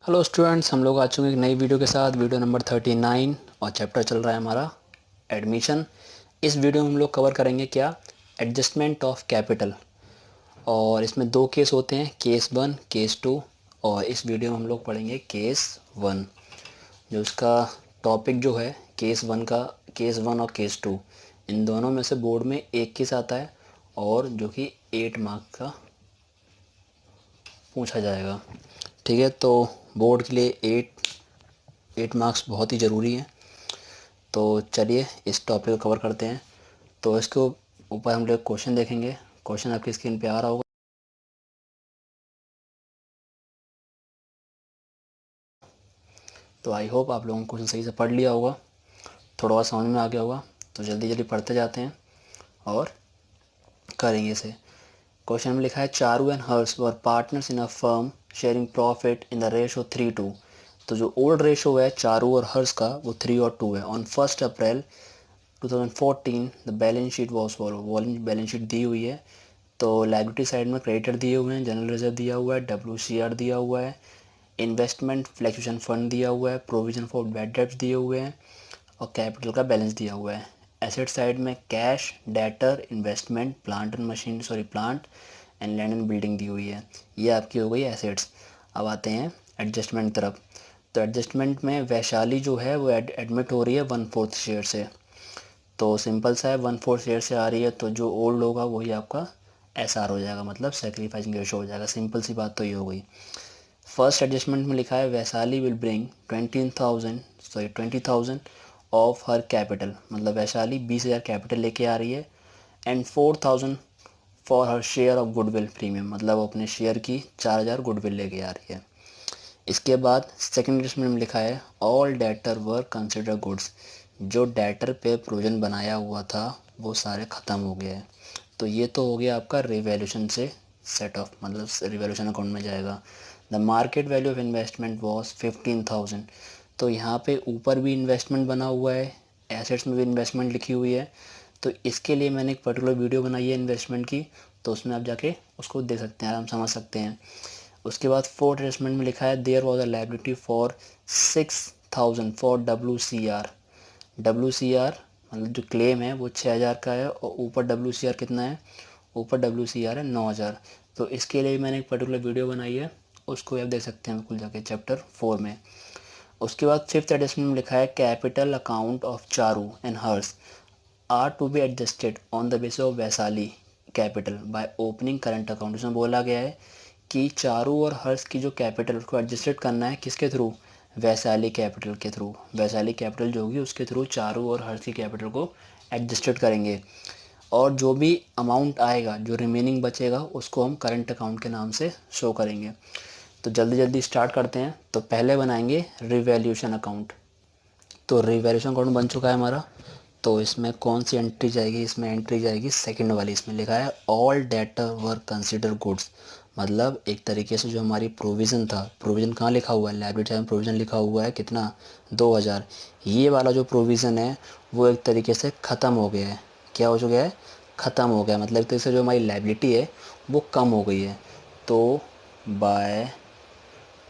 Hello students, हम लोग आ चुके हैं एक नई वीडियो के साथ। वीडियो नंबर 39 और चैप्टर चल रहा है हमारा एडमिशन। इस वीडियो में हम लोग कवर करेंगे क्या, एडजस्टमेंट ऑफ कैपिटल। और इसमें दो केस होते हैं, केस 1 केस 2। और इस वीडियो में हम लोग पढ़ेंगे केस 1। जो इसका टॉपिक जो है केस 1 का, केस 1 और केस 2, इन दोनों में से बोर्ड में एक केस आता है और जो कि 8 मार्क का पूछा जाएगा। ठीक है, तो बोर्ड के लिए 8 मार्क्स बहुत ही ज़रूरी हैं। तो चलिए इस टॉपिक को कवर करते हैं। तो इसके ऊपर हम लोग क्वेश्चन देखेंगे। क्वेश्चन आपकी स्क्रीन पे आ रहा होगा। तो आई होप आप लोगों ने क्वेश्चन सही से पढ़ लिया होगा, थोड़ा बहुत समझ में आ गया होगा। तो जल्दी जल्दी पढ़ते जाते हैं और करेंगे इसे। क्वेश्चन में लिखा है Charu and Harsh were partners in a firm sharing profit in the ratio 3:2। तो जो ओल्ड रेशो है चारू और हर्ष का वो 3 और 2 है। On 1 April 2014 the balance sheet was follow. Balance sheet दी हुई है। तो लाइबिलिटी साइड में क्रेडिटर दिए हुए हैं, जनरल रिजर्व दिया हुआ है, WCR दिया हुआ है, इन्वेस्टमेंट फ्लैक्चुएशन फंड दिया हुआ है, प्रोविजन फॉर बैड डेब्ट्स दिए हुए हैं और कैपिटल का बैलेंस दिया हुआ है। एसेट साइड में cash, debtor, investment, plant and land and building दी हुई है। ये आपकी हो गई एसेट्स। अब आते हैं एडजस्टमेंट तरफ। तो एडजस्टमेंट में वैशाली जो है वो एडमिट हो रही है 1/4 शेयर से। तो सिंपल सा है, 1/4 शेयर से आ रही है तो जो ओल्ड होगा वही आपका SR हो जाएगा, मतलब सेक्रीफाइसिंग रेशो हो जाएगा। सिंपल सी बात तो ये हो गई। फर्स्ट एडजस्टमेंट में लिखा है Vaishali will bring 20,000 of her capital, मतलब वैशाली 20,000 कैपिटल लेके आ रही है। And 4,000 for her share of goodwill premium, मतलब अपने शेयर की 4,000 गुडविल लेके आ रही है। इसके बाद सेकेंड एडजस्टमेंट में लिखा है ऑल डेटर वर कंसिडर गुड्स। जो डेटर पे प्रोविजन बनाया हुआ था वो सारे ख़त्म हो गए हैं। तो ये तो हो गया आपका रिवैल्यूएशन से सेट ऑफ, मतलब रिवैल्यूएशन अकाउंट में जाएगा। The market value of investment was 15,000। तो यहाँ पे ऊपर भी इन्वेस्टमेंट बना हुआ है, एसेट्स में भी इन्वेस्टमेंट लिखी हुई है। तो इसके लिए मैंने एक पर्टिकुलर वीडियो बनाई है इन्वेस्टमेंट की, तो उसमें आप जाके उसको देख सकते हैं, आराम समझ सकते हैं। उसके बाद फोर्थ एडजस्टमेंट में लिखा है there was a liability for 6,000 for WCR मतलब जो क्लेम है वो 6,000 का है और ऊपर WCR कितना है, ऊपर WCR है 9,000। तो इसके लिए मैंने एक पर्टिकुलर वीडियो बनाई है, उसको आप देख सकते हैं बिल्कुल जाके चैप्टर 4 में। उसके बाद फिफ्थ एडजस्टमेंट में लिखा है capital account of Charu and Harsh are to be adjusted on the basis of Vaishali capital by opening current account. उसमें बोला गया है कि चारू और हर्ष की जो कैपिटल उसको एडजस्टेड करना है किसके थ्रू, वैशाली कैपिटल के थ्रू। वैशाली कैपिटल जो होगी उसके थ्रू चारू और हर्ष की कैपिटल को एडजस्टेड करेंगे। और जो भी अमाउंट आएगा, जो रिमेनिंग बचेगा, उसको हम करंट अकाउंट के नाम से शो करेंगे। तो जल्दी जल्दी स्टार्ट करते हैं। तो पहले बनाएंगे रिवैल्यूएशन अकाउंट। तो रिवैल्यूएशन अकाउंट बन चुका है हमारा। तो इसमें कौन सी एंट्री जाएगी, इसमें एंट्री जाएगी सेकंड वाली। इसमें लिखा है ऑल डेटर वर कंसिडर गुड्स, मतलब एक तरीके से जो हमारी प्रोविज़न था, प्रोविज़न कहाँ लिखा हुआ है, लाइबिलिटी में प्रोविज़न लिखा हुआ है कितना, 2,000। ये वाला जो प्रोविज़न है वो एक तरीके से ख़त्म हो गया है। क्या हो चुका है, ख़त्म हो गया, मतलब एक तरीके से जो हमारी लाइबिलिटी है वो कम हो गई है। तो by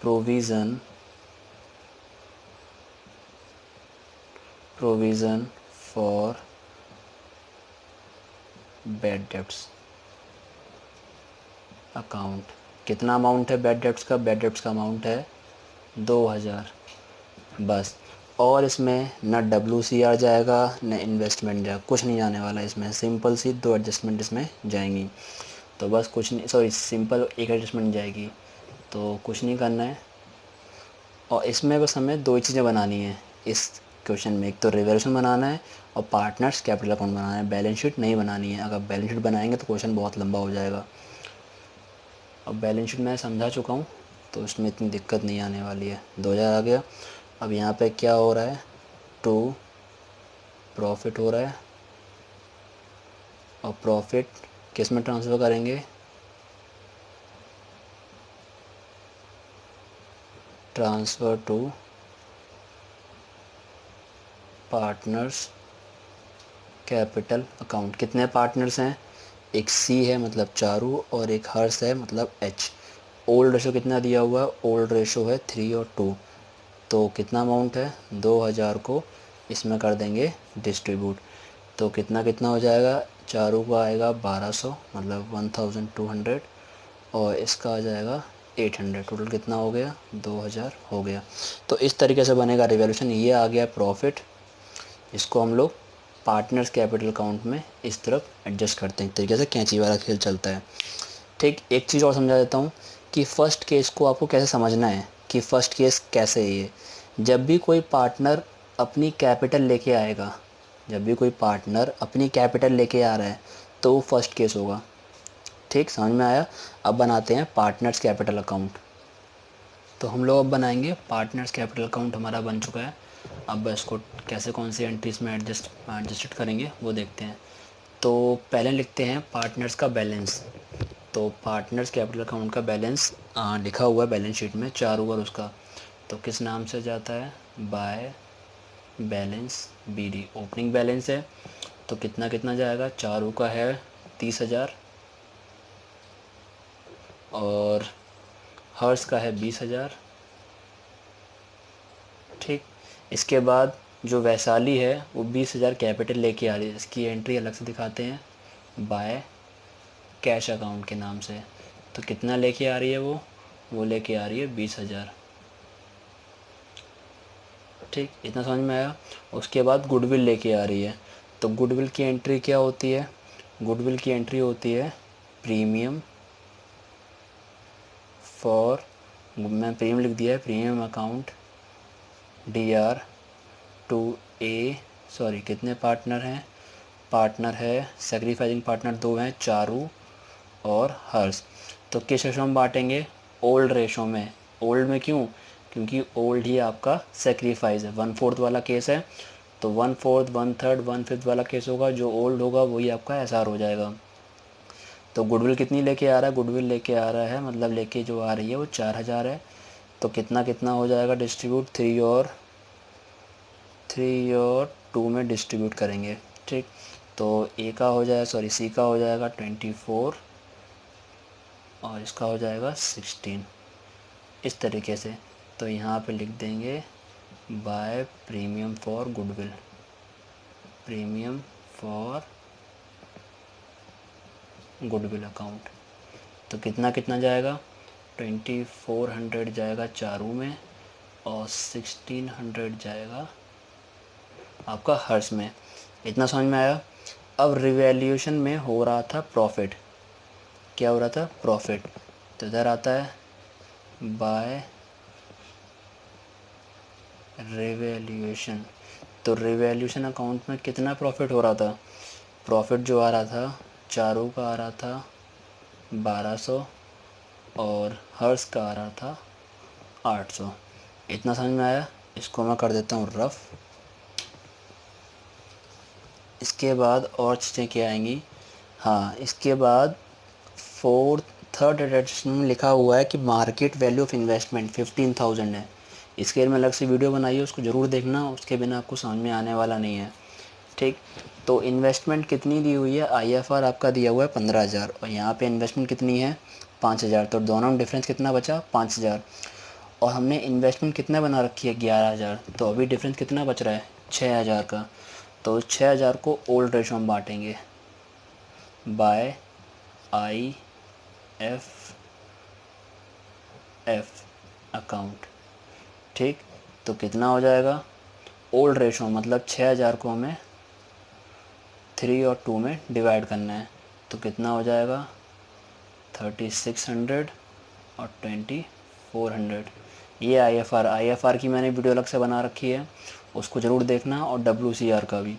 provision provision for bad debts account, कितना अमाउंट है बैड डेब्ट्स का, बैड डेब्ट्स का अमाउंट है 2,000 बस। और इसमें न WCR जाएगा न इन्वेस्टमेंट जाएगा, कुछ नहीं जाने वाला इसमें। सिंपल सी दो एडजस्टमेंट इसमें जाएंगी। तो बस कुछ नहीं, सॉरी सिंपल एक एडजस्टमेंट जाएगी, तो कुछ नहीं करना है। और इसमें बस हमें दो ही चीज़ें बनानी है इस क्वेश्चन में, एक तो रिवैल्यूएशन बनाना है और पार्टनर्स कैपिटल अकाउंट बनाना है। बैलेंस शीट नहीं बनानी है। अगर बैलेंस शीट बनाएंगे तो क्वेश्चन बहुत लंबा हो जाएगा। अब बैलेंस शीट मैं समझा चुका हूँ तो इसमें इतनी दिक्कत नहीं आने वाली है। 2,000 आ गया। अब यहाँ पे क्या हो रहा है, टू प्रॉफिट हो रहा है और प्रॉफिट किस में ट्रांसफ़र करेंगे, transfer to partners capital account. कितने पार्टनर्स हैं, एक C है मतलब चारू और एक हर्ष है मतलब H। ओल्ड रेशो कितना दिया हुआ है, ओल्ड रेशो है 3 और 2, तो कितना अमाउंट है 2000 को इसमें कर देंगे डिस्ट्रीब्यूट, तो कितना कितना हो जाएगा, चारों का आएगा 1200 मतलब 1200 और इसका आ जाएगा 800, टोटल कितना हो गया 2000 हो गया। तो इस तरीके से बनेगा रिवैल्यूएशन। ये आ गया प्रॉफिट, इसको हम लोग पार्टनर्स कैपिटल अकाउंट में इस तरफ एडजस्ट करते हैं। एक तरीके से कैंची वाला खेल चलता है। ठीक, एक चीज़ और समझा देता हूँ कि फ़र्स्ट केस को आपको कैसे समझना है कि फ़र्स्ट केस कैसे है ये। जब भी कोई पार्टनर अपनी कैपिटल लेके आएगा, जब भी कोई पार्टनर अपनी कैपिटल लेके आ रहा है तो वो फर्स्ट केस होगा। ठीक, समझ में आया। अब बनाते हैं पार्टनर्स कैपिटल अकाउंट। तो हम लोग अब बनाएंगे पार्टनर्स कैपिटल अकाउंट, हमारा बन चुका है। अब इसको कैसे कौन सी एंट्रीज में एडजस्ट करेंगे वो देखते हैं। तो पहले लिखते हैं पार्टनर्स का बैलेंस। तो पार्टनर्स कैपिटल अकाउंट का बैलेंस लिखा हुआ है बैलेंस शीट में, 4 ओवर उसका। तो किस नाम से जाता है, by balance BD। Opening balance है तो कितना कितना जाएगा, 4 का है 30,000 और हर्ष का है 20,000। ठीक, इसके बाद जो वैशाली है वो 20,000 कैपिटल लेके आ रही है, इसकी एंट्री अलग से दिखाते हैं बाय कैश अकाउंट के नाम से। तो कितना लेके आ रही है वो लेके आ रही है 20,000। ठीक, इतना समझ में आया। उसके बाद गुडविल लेके आ रही है, तो गुडविल की एंट्री क्या होती है, गुडविल की एंट्री होती है प्रीमियम फॉर, मैं प्रीमियम लिख दिया है, premium account DR 2A। Sorry, कितने पार्टनर हैं, पार्टनर है सेक्रीफाइसिंग पार्टनर 2 हैं, चारू और हर्ष। तो किस रेशो में बांटेंगे, ओल्ड रेशो में। ओल्ड में क्यों, क्योंकि ओल्ड ही आपका सेक्रीफाइस है, 1/4 वाला केस है। तो 1/4 1/3 1/5 वाला केस होगा, जो ओल्ड होगा वही आपका SR हो जाएगा। तो गुडविल कितनी लेके आ रहा है, गुडविल लेके आ रहा है मतलब लेके जो आ रही है वो 4000 है। तो कितना कितना हो जाएगा डिस्ट्रीब्यूट, 3 और 2 में डिस्ट्रीब्यूट करेंगे। ठीक, तो A का हो जाएगा, सॉरी C का हो जाएगा 24 और इसका हो जाएगा 16, इस तरीके से। तो यहाँ पे लिख देंगे by premium for goodwill, premium for goodwill account. तो कितना कितना जाएगा, 2400 जाएगा चारू में और 1600 जाएगा आपका हर्ष में। इतना समझ में आया। अब रिवैल्यूएशन में हो रहा था प्रॉफिट, क्या हो रहा था, प्रॉफिट। तो इधर आता है बाय रिवैल्यूएशन। तो रिवैल्यूएशन अकाउंट में कितना प्रॉफिट हो रहा था, प्रॉफिट जो आ रहा था चारों का आ रहा था 1200 और हर्ष का आ रहा था 800। इतना समझ में आया। इसको मैं कर देता हूँ रफ। इसके बाद और चीज़ें क्या आएंगी, हाँ इसके बाद थर्ड एडिशन में लिखा हुआ है कि मार्केट वैल्यू ऑफ इन्वेस्टमेंट 15,000 है। इसके लिए मैं अलग से वीडियो बनाई है, उसको ज़रूर देखना, उसके बिना आपको समझ में आने वाला नहीं है। ठीक, तो इन्वेस्टमेंट कितनी दी हुई है, IFR आपका दिया हुआ है 15,000 और यहाँ पे इन्वेस्टमेंट कितनी है 5,000। तो दोनों में डिफरेंस कितना बचा 5,000 और हमने इन्वेस्टमेंट कितना बना रखी है 11,000। तो अभी डिफरेंस कितना बच रहा है 6,000 का। तो 6,000 को ओल्ड रेशो में बांटेंगे बाय IFF अकाउंट। ठीक, तो कितना हो जाएगा, ओल्ड रेशो मतलब 6,000 को हमें 3 और 2 में डिवाइड करना है। तो कितना हो जाएगा 3600 और 2400। ये IFR की मैंने वीडियो अलग से बना रखी है, उसको ज़रूर देखना, और WCR का भी।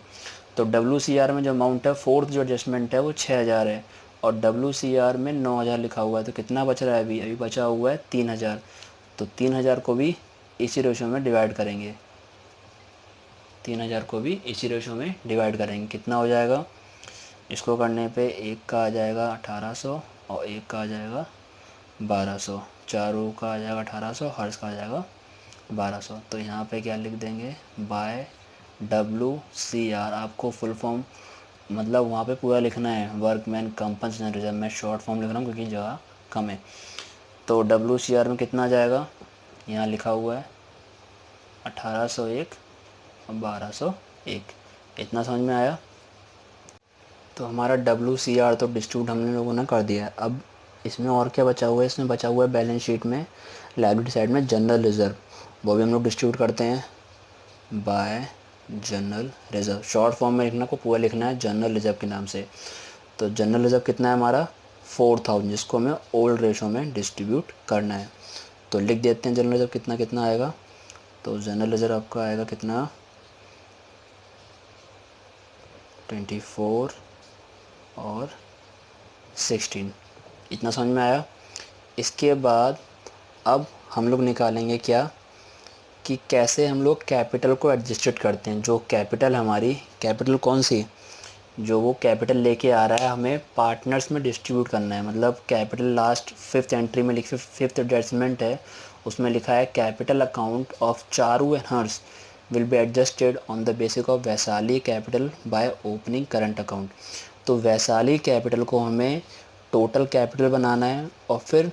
तो WCR में जो अमाउंट है, फोर्थ जो एडजस्टमेंट है वो 6,000 है और WCR में 9,000 लिखा हुआ है। तो कितना बच रहा है, अभी बचा हुआ है 3,000। तो 3,000 को भी इसी रेशो में डिवाइड करेंगे, 3,000 को भी इसी रेशो में डिवाइड करेंगे। कितना हो जाएगा, इसको करने पे एक का आ जाएगा 1800 और एक का आ जाएगा 1200, चारों का आ जाएगा 1800, हर्ष का आ जाएगा 1200। तो यहाँ पे क्या लिख देंगे बाय WCR। आपको फुल फॉर्म मतलब वहाँ पे पूरा लिखना है, वर्कमैन कंपनसेशन रिजर्व। मैं शॉर्ट फॉर्म लिख रहा हूँ क्योंकि जगह कम है। तो WCR में कितना आ जाएगा, यहाँ लिखा हुआ है 1801 और 1201। इतना समझ में आया। तो हमारा WCR तो डिस्ट्रीब्यूट हमने लोगों ने कर दिया है। अब इसमें और क्या बचा हुआ है, इसमें बचा हुआ है बैलेंस शीट में लायबिलिटी साइड में जनरल रिज़र्व, वो भी हम लोग डिस्ट्रीब्यूट करते हैं bye general reserve. Short form में लिखना को पूरा लिखना है जनरल रिज़र्व के नाम से। तो जनरल रिज़र्व कितना है हमारा 4000, जिसको हमें ओल्ड रेशो में डिस्ट्रीब्यूट करना है। तो लिख देते हैं जनरल रिज़र्व कितना कितना आएगा। तो जनरल रिज़र्व आपका आएगा कितना 24 और 16। इतना समझ में आया। इसके बाद अब हम लोग निकालेंगे क्या कि कैसे हम लोग कैपिटल को एडजस्टेड करते हैं। जो कैपिटल हमारी कैपिटल कौन सी, जो वो कैपिटल लेके आ रहा है हमें पार्टनर्स में डिस्ट्रीब्यूट करना है। मतलब कैपिटल लास्ट 5th एंट्री में लिखा 5th एडजस्टमेंट है, उसमें लिखा है capital account of Charu and Harsh will be adjusted on the basis of Vaishali capital by opening current account. तो वैशाली कैपिटल को हमें टोटल कैपिटल बनाना है और फिर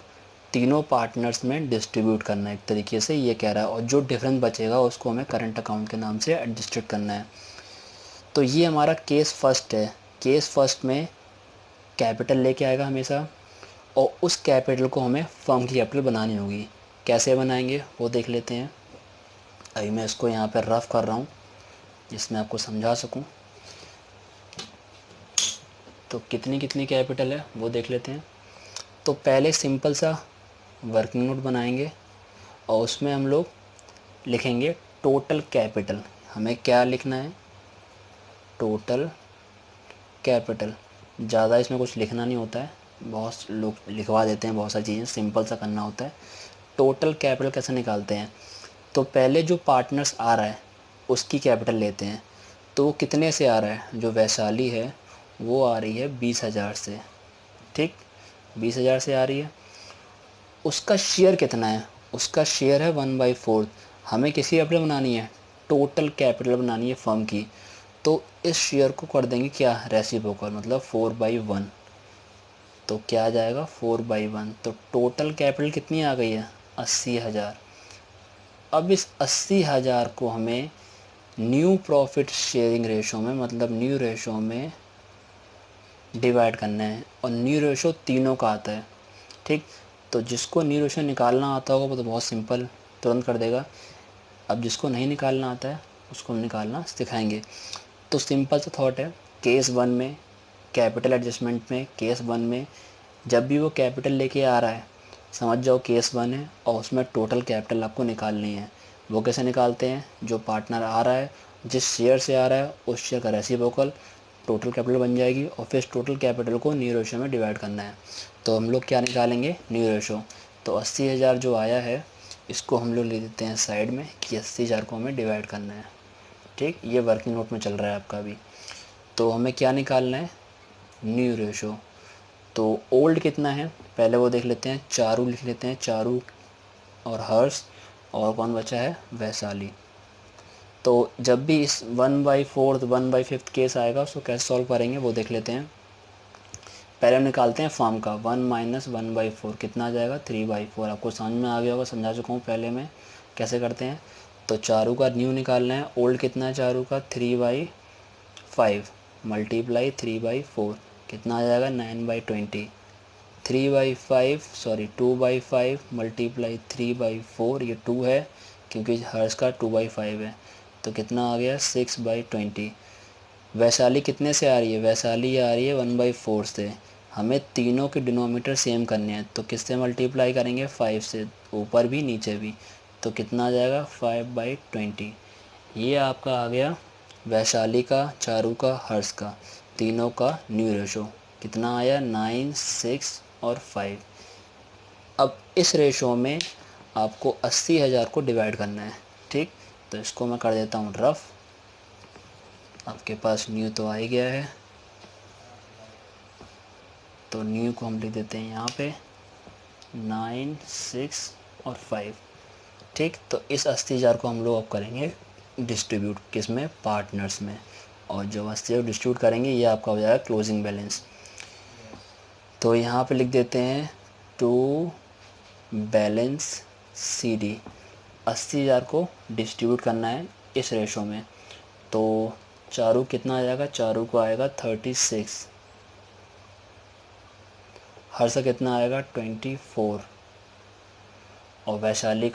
तीनों पार्टनर्स में डिस्ट्रीब्यूट करना है एक तरीके से, ये कह रहा है। और जो डिफरेंस बचेगा उसको हमें करंट अकाउंट के नाम से एडजस्टेड करना है। तो ये हमारा केस फर्स्ट है। केस फर्स्ट में कैपिटल लेके आएगा हमेशा, और उस कैपिटल को हमें फर्म की कैपिटल बनानी होगी। कैसे बनाएंगे वो देख लेते हैं। अभी मैं इसको यहाँ पर रफ कर रहा हूँ जिसमें आपको समझा सकूँ। तो कितनी कितनी कैपिटल है वो देख लेते हैं। तो पहले सिंपल सा वर्किंग नोट बनाएंगे और उसमें हम लोग लिखेंगे टोटल कैपिटल। हमें क्या लिखना है, टोटल कैपिटल। ज़्यादा इसमें कुछ लिखना नहीं होता है, बहुत लोग लिखवा देते हैं बहुत सारी चीज़ें, सिंपल सा करना होता है। टोटल कैपिटल कैसे निकालते हैं, तो पहले जो पार्टनर्स आ रहा है उसकी कैपिटल लेते हैं। तो वो कितने से आ रहा है, जो वैशाली है वो आ रही है 20,000 से। ठीक, 20,000 से आ रही है। उसका शेयर कितना है, उसका शेयर है 1/4। हमें किसी कैपिटल बनानी है, टोटल कैपिटल बनानी है फर्म की। तो इस शेयर को कर देंगे क्या, रेसिप्रोकल, मतलब 4/1। तो क्या आ जाएगा 4/1। तो टोटल कैपिटल कितनी आ गई है 80,000। अब इस 80,000 को हमें न्यू प्रॉफिट शेयरिंग रेशो में, मतलब न्यू रेशो में डिवाइड करना है। और न्यू रेशो तीनों का आता है। ठीक, तो जिसको न्यू रेशो निकालना आता होगा वो तो बहुत सिंपल तुरंत कर देगा। अब जिसको नहीं निकालना आता है उसको निकालना सिखाएंगे। तो सिंपल सा थॉट है, केस 1 में कैपिटल एडजस्टमेंट में, केस 1 में जब भी वो कैपिटल लेके आ रहा है समझ जाओ केस 1 है, और उसमें टोटल कैपिटल आपको निकालनी है। वो कैसे निकालते हैं, जो पार्टनर आ रहा है जिस शेयर से आ रहा है उस शेयर का रेसिप्रोकल टोटल कैपिटल बन जाएगी, और फिर टोटल कैपिटल को न्यू रेशो में डिवाइड करना है। तो हम लोग क्या निकालेंगे, न्यू रेशो। तो 80,000 जो आया है इसको हम लोग ले देते हैं साइड में कि 80,000 को हमें डिवाइड करना है। ठीक, ये वर्किंग नोट में चल रहा है आपका भी। तो हमें क्या निकालना है, न्यू रेशो। तो ओल्ड कितना है पहले वो देख लेते हैं, चारू लिख लेते हैं, चारू और हर्ष, और कौन बचा है वैशाली। तो जब भी इस 1/4 1/5 केस आएगा उसको कैसे सॉल्व करेंगे वो देख लेते हैं। पहले हम निकालते हैं फॉर्म का, 1 - 1/4 कितना आ जाएगा 3/4। आपको समझ में आ गया होगा, समझा चुका हूँ पहले में कैसे करते हैं। तो चारू का न्यू निकालना है, ओल्ड कितना है चारू का 3/5 मल्टीप्लाई 3/4 कितना आ जाएगा 9/20। 2/5 मल्टीप्लाई 3/4, ये 2 है क्योंकि हर्ष का 2/5 है। तो कितना आ गया 6/20। वैशाली कितने से आ रही है, वैशाली आ रही है 1/4 से। हमें तीनों के डिनोमीटर सेम करने हैं, तो किससे मल्टीप्लाई करेंगे 5 से, ऊपर भी नीचे भी। तो कितना आ जाएगा 5/20। ये आपका आ गया वैशाली का, चारू का, हर्ष का, तीनों का न्यू रेशो। कितना आया 9, 6 और 5। अब इस रेशो में आपको 80,000 को डिवाइड करना है। ठीक, तो इसको मैं कर देता हूँ रफ। आपके पास न्यू तो आ ही गया है, तो न्यू को हम लिख देते हैं यहाँ पे 9, 6 और 5। ठीक, तो इस 80,000 को हम लोग अब करेंगे डिस्ट्रीब्यूट, किस में, पार्टनर्स में। और जो 80,000 डिस्ट्रीब्यूट करेंगे ये आपका हो जाएगा क्लोजिंग बैलेंस। तो यहाँ पे लिख देते हैं 2 बैलेंस CD 80,000 को डिस्ट्रीब्यूट करना है इस रेशो में। तो चारू कितना आ जाएगा, चारू को आएगा 36, हर्ष कितना आएगा 24, और वैशाली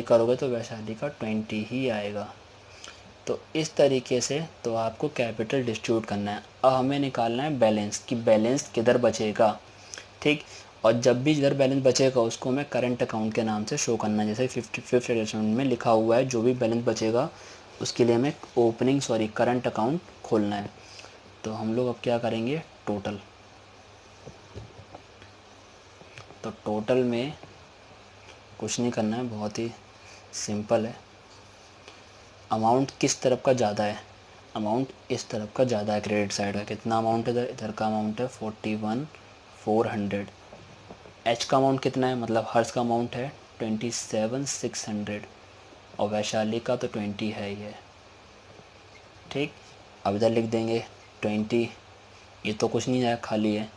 करोगे तो वैशाली का 20 ही आएगा। तो इस तरीके से तो आपको कैपिटल डिस्ट्रीब्यूट करना है। अब हमें निकालना है बैलेंस, कि बैलेंस किधर बचेगा, ठीक। और जब भी जिधर बैलेंस बचेगा उसको हमें करंट अकाउंट के नाम से शो करना है। जैसे 55th एडिशन में लिखा हुआ है, जो भी बैलेंस बचेगा उसके लिए हमें करंट अकाउंट खोलना है। तो हम लोग अब क्या करेंगे, टोटल। तो टोटल में कुछ नहीं करना है, बहुत ही सिंपल है। अमाउंट किस तरफ का ज़्यादा है, अमाउंट इस तरफ का ज़्यादा है, क्रेडिट साइड का। कितना अमाउंट है इधर का अमाउंट है 41,400। एच का अमाउंट कितना है, मतलब हर्ष का अमाउंट है 27,600, और वैशाली का तो 20 है ही है, ठीक। अब इधर लिख देंगे 20, ये तो कुछ नहीं है, खाली है।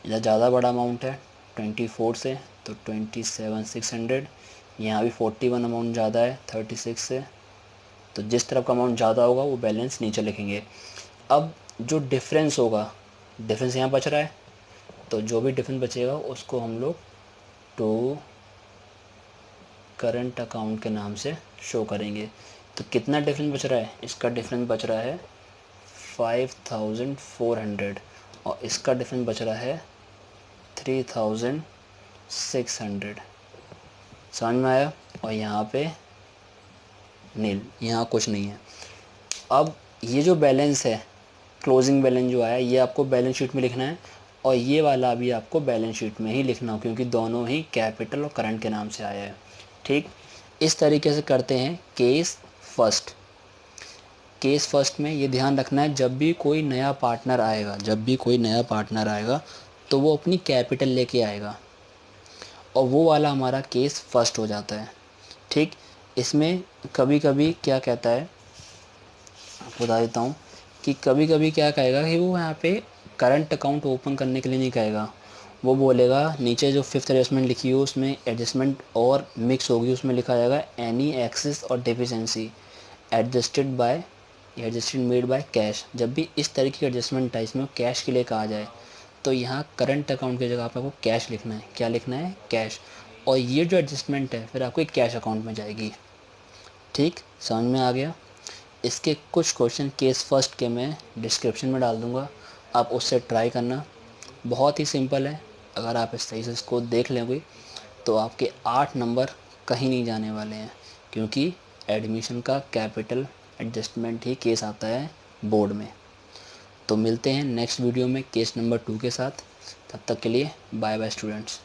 इधर ज़्यादा बड़ा अमाउंट है 24 से, तो 27,600। यहाँ भी 41 अमाउंट ज़्यादा है 36 से, तो जिस तरफ का अमाउंट ज़्यादा होगा वो बैलेंस नीचे लिखेंगे। अब जो डिफरेंस होगा, डिफरेंस यहाँ बच रहा है, तो जो भी डिफरेंस बचेगा उसको हम लोग टू करंट अकाउंट के नाम से शो करेंगे। तो कितना डिफरेंस बच रहा है, इसका डिफरेंस बच रहा है 5,400, और इसका डिफरेंस बच रहा है 3,600। समझ में आया। और यहाँ पे नील, यहाँ कुछ नहीं है। अब ये जो बैलेंस है, क्लोजिंग बैलेंस जो आया, ये आपको बैलेंस शीट में लिखना है, और ये वाला भी आपको बैलेंस शीट में ही लिखना हो, क्योंकि दोनों ही कैपिटल और करंट के नाम से आया है, ठीक। इस तरीके से करते हैं केस फर्स्ट। केस फर्स्ट में ये ध्यान रखना है, जब भी कोई नया पार्टनर आएगा तो वो अपनी कैपिटल लेके आएगा, और वो वाला हमारा केस फर्स्ट हो जाता है, ठीक। इसमें कभी कभी क्या कहता है, आपको बता देता हूँ कि कभी कभी क्या कहेगा कि वो यहाँ पे करंट अकाउंट ओपन करने के लिए नहीं कहेगा, वो बोलेगा नीचे जो 5th एडजस्टमेंट लिखी हो उसमें एडजस्टमेंट और मिक्स होगी, उसमें लिखा जाएगा एनी एक्सेस और deficiency adjusted made by cash. जब भी इस तरीके की एडजस्टमेंट है, इसमें कैश के लिए कहा जाए, तो यहाँ करंट अकाउंट की जगह आपको कैश लिखना है। क्या लिखना है, कैश। और ये जो एडजस्टमेंट है फिर आपको एक कैश अकाउंट में जाएगी, ठीक। समझ में आ गया। इसके कुछ क्वेश्चन केस फर्स्ट के मैं डिस्क्रिप्शन में डाल दूँगा, आप उससे ट्राई करना। बहुत ही सिंपल है, अगर आप सही से इसको देख लेंगे तो आपके 8 नंबर कहीं नहीं जाने वाले हैं, क्योंकि एडमिशन का कैपिटल एडजस्टमेंट ही केस आता है बोर्ड में। तो मिलते हैं नेक्स्ट वीडियो में केस नंबर 2 के साथ। तब तक के लिए बाय बाय स्टूडेंट्स।